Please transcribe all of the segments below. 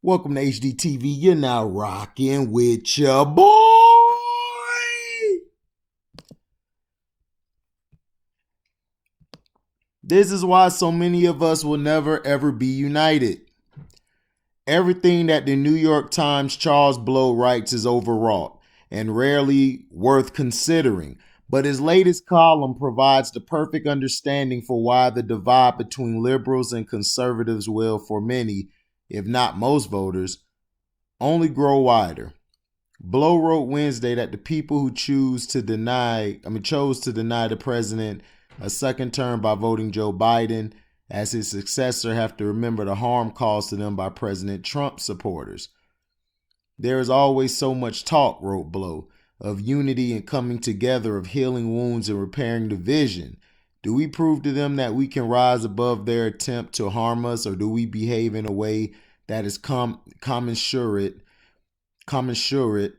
Welcome to HDTV. You're now rocking with your boy. This is why so many of us will never ever be united. Everything that the New York Times Charles Blow writes is overwrought and rarely worth considering. But his latest column provides the perfect understanding for why the divide between liberals and conservatives will, for many, if not most voters, only grow wider. Blow wrote Wednesday that the people who chose to deny the president a second term by voting Joe Biden as his successor have to remember the harm caused to them by President Trump supporters. There is always so much talk, wrote Blow, of unity and coming together, of healing wounds and repairing division. Do we prove to them that we can rise above their attempt to harm us, or do we behave in a way that is commensurate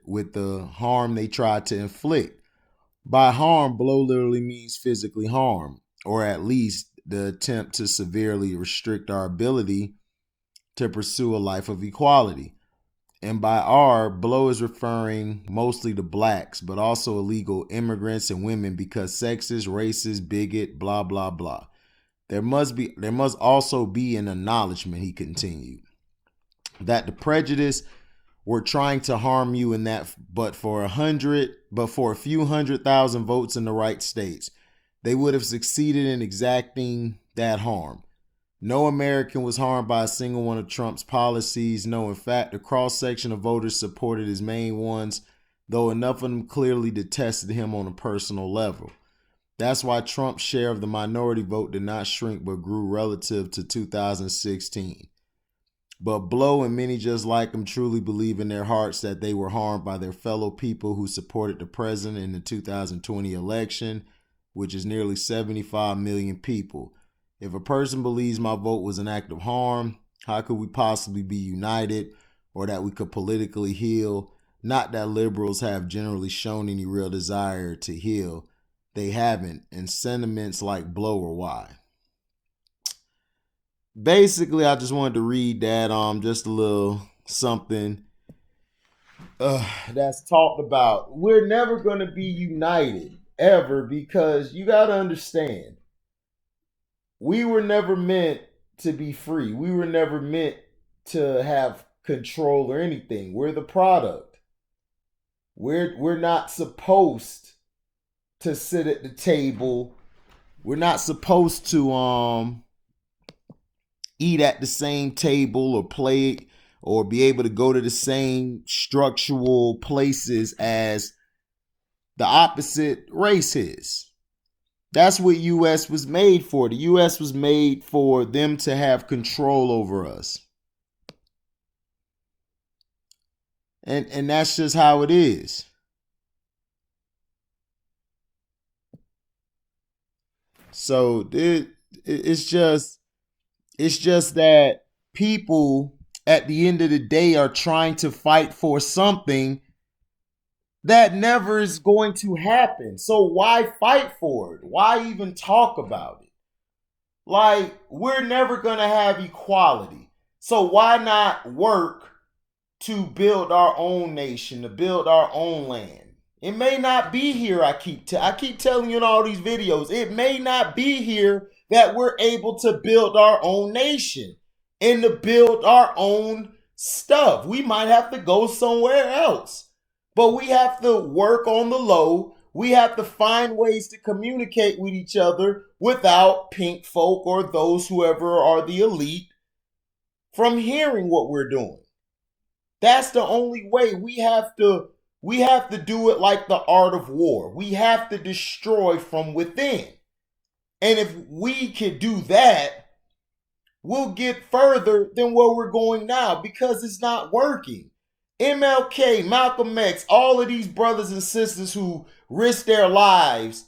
with the harm they try to inflict? By harm, Blow literally means physically harm, or at least the attempt to severely restrict our ability to pursue a life of equality. And by our, Blow is referring mostly to blacks, but also illegal immigrants and women, because sexist, racist, bigot, blah, blah, blah. There must also be an acknowledgement, he continued, that the prejudice were trying to harm you in that, but for a few 100,000 votes in the right states, they would have succeeded in exacting that harm. No American was harmed by a single one of Trump's policies. No, in fact, the cross-section of voters supported his main ones, though enough of them clearly detested him on a personal level. That's why Trump's share of the minority vote did not shrink but grew relative to 2016. But Blow and many just like him truly believe in their hearts that they were harmed by their fellow people who supported the president in the 2020 election, which is nearly 75 million people. If a person believes my vote was an act of harm, how could we possibly be united, or that we could politically heal? Not that liberals have generally shown any real desire to heal. They haven't, and sentiments like Blow are why. Basically, I just wanted to read that, just a little something that's talked about. We're never going to be united, ever, because you got to understand, we were never meant to be free. We were never meant to have control or anything. We're the product. We're not supposed to sit at the table. We're not supposed to eat at the same table or play or be able to go to the same structural places as the opposite race is. That's what U.S. was made for. The U.S. was made for them to have control over us. And that's just how it is. So it's just that people at the end of the day are trying to fight for something that never is going to happen. So why fight for it? Why even talk about it? Like, we're never going to have equality. So why not work to build our own nation, to build our own land? It may not be here, I keep telling you in all these videos, it may not be here that we're able to build our own nation and to build our own stuff. We might have to go somewhere else. But we have to work on the low. We have to find ways to communicate with each other without pink folk or those whoever are the elite from hearing what we're doing. That's the only way. We have to do it like the art of war. We have to destroy from within. And if we could do that, we'll get further than where we're going now, because it's not working. MLK, Malcolm X, all of these brothers and sisters who risked their lives,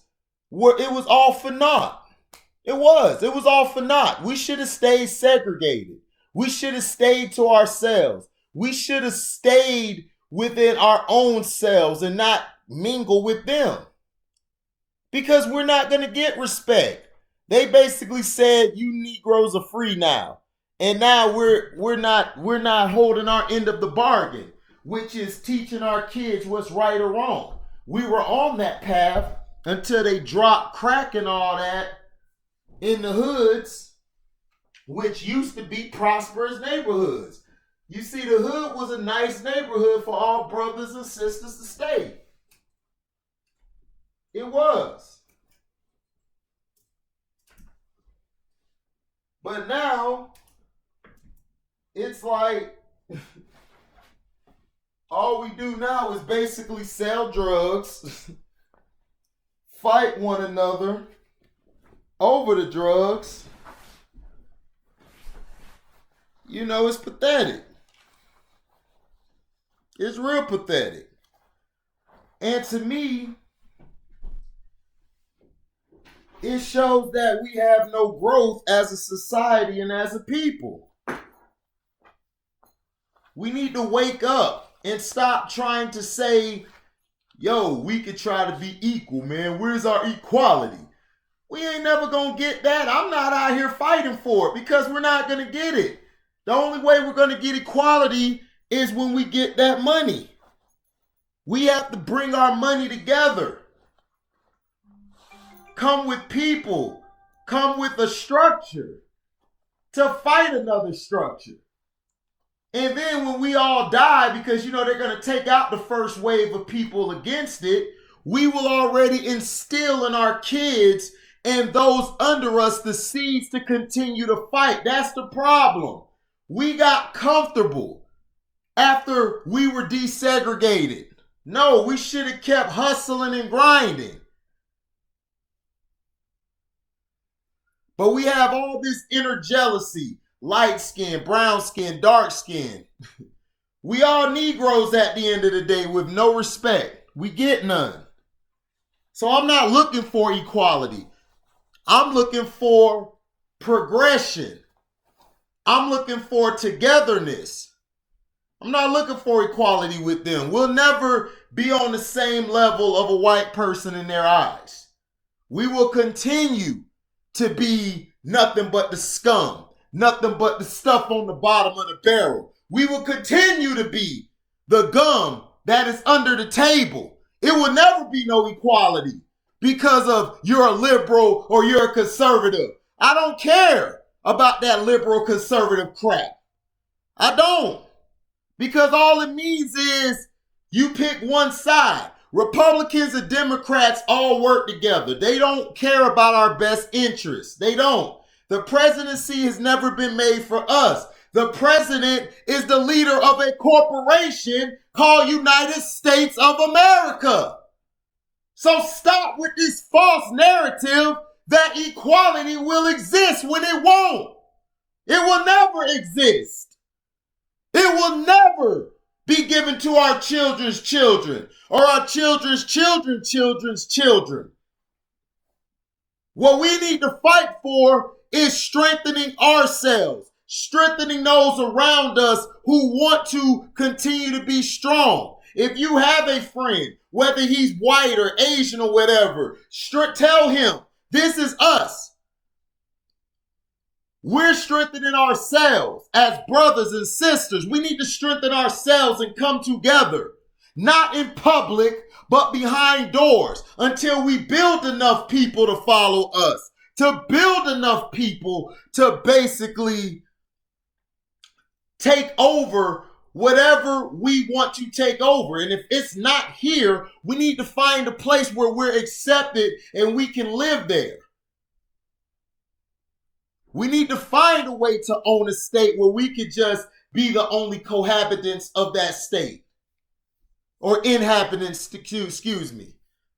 it was all for naught. It was all for naught. We should have stayed segregated. We should have stayed to ourselves. We should have stayed within our own selves and not mingle with them, because we're not going to get respect. They basically said, you Negroes are free now. And now we're not holding our end of the bargain, which is teaching our kids what's right or wrong. We were on that path until they dropped crack and all that in the hoods, which used to be prosperous neighborhoods. You see, the hood was a nice neighborhood for all brothers and sisters to stay. It was. But now, it's like all we do now is basically sell drugs, fight one another over the drugs. You know, it's pathetic. It's real pathetic. And to me, it shows that we have no growth as a society and as a people. We need to wake up and stop trying to say, yo, we could try to be equal, man. Where's our equality? We ain't never gonna get that. I'm not out here fighting for it because we're not gonna get it. The only way we're gonna get equality is when we get that money. We have to bring our money together. Come with people. Come with a structure to fight another structure. And then when we all die, because you know they're going to take out the first wave of people against it, we will already instill in our kids and those under us the seeds to continue to fight. That's the problem. We got comfortable after we were desegregated. No, we should have kept hustling and grinding. But we have all this inner jealousy, light skin, brown skin, dark skin. We all Negroes at the end of the day with no respect. We get none. So I'm not looking for equality. I'm looking for progression. I'm looking for togetherness. I'm not looking for equality with them. We'll never be on the same level of a white person in their eyes. We will continue to be nothing but the scum, nothing but the stuff on the bottom of the barrel. We will continue to be the gum that is under the table. It will never be no equality because of you're a liberal or you're a conservative. I don't care about that liberal conservative crap. I don't. Because all it means is you pick one side. Republicans and Democrats all work together. They don't care about our best interests. They don't. The presidency has never been made for us. The president is the leader of a corporation called United States of America. So stop with this false narrative that equality will exist when it won't. It will never exist. It will never be given to our children's children or our children's children's children. What we need to fight for is strengthening ourselves, strengthening those around us who want to continue to be strong. If you have a friend, whether he's white or Asian or whatever, tell him, this is us. We're strengthening ourselves as brothers and sisters. We need to strengthen ourselves and come together, not in public, but behind doors until we build enough people to follow us, to build enough people to basically take over whatever we want to take over. And if it's not here, we need to find a place where we're accepted and we can live there. We need to find a way to own a state where we could just be the only cohabitants of that state or inhabitants,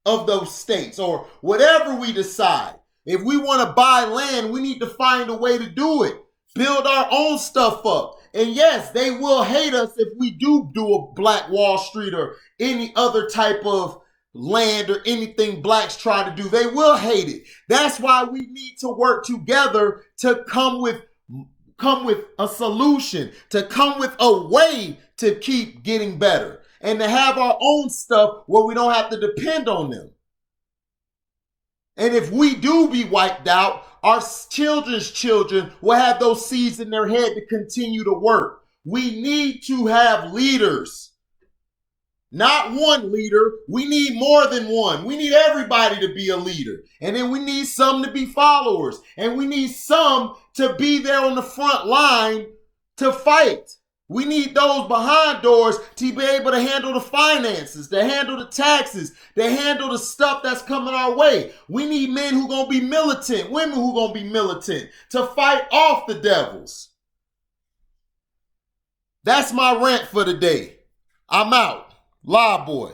of those states or whatever we decide. If we want to buy land, we need to find a way to do it. Build our own stuff up. And yes, they will hate us if we do a Black Wall Street or any other type of land or anything blacks try to do. They will hate it. That's why we need to work together to come with a solution, to come with a way to keep getting better and to have our own stuff where we don't have to depend on them. And if we do be wiped out, our children's children will have those seeds in their head to continue to work. We need to have leaders. Not one leader. We need more than one. We need everybody to be a leader. And then we need some to be followers. And we need some to be there on the front line to fight. We need those behind doors to be able to handle the finances, to handle the taxes, to handle the stuff that's coming our way. We need men who are going to be militant, women who are going to be militant, to fight off the devils. That's my rant for today. I'm out. Live boy.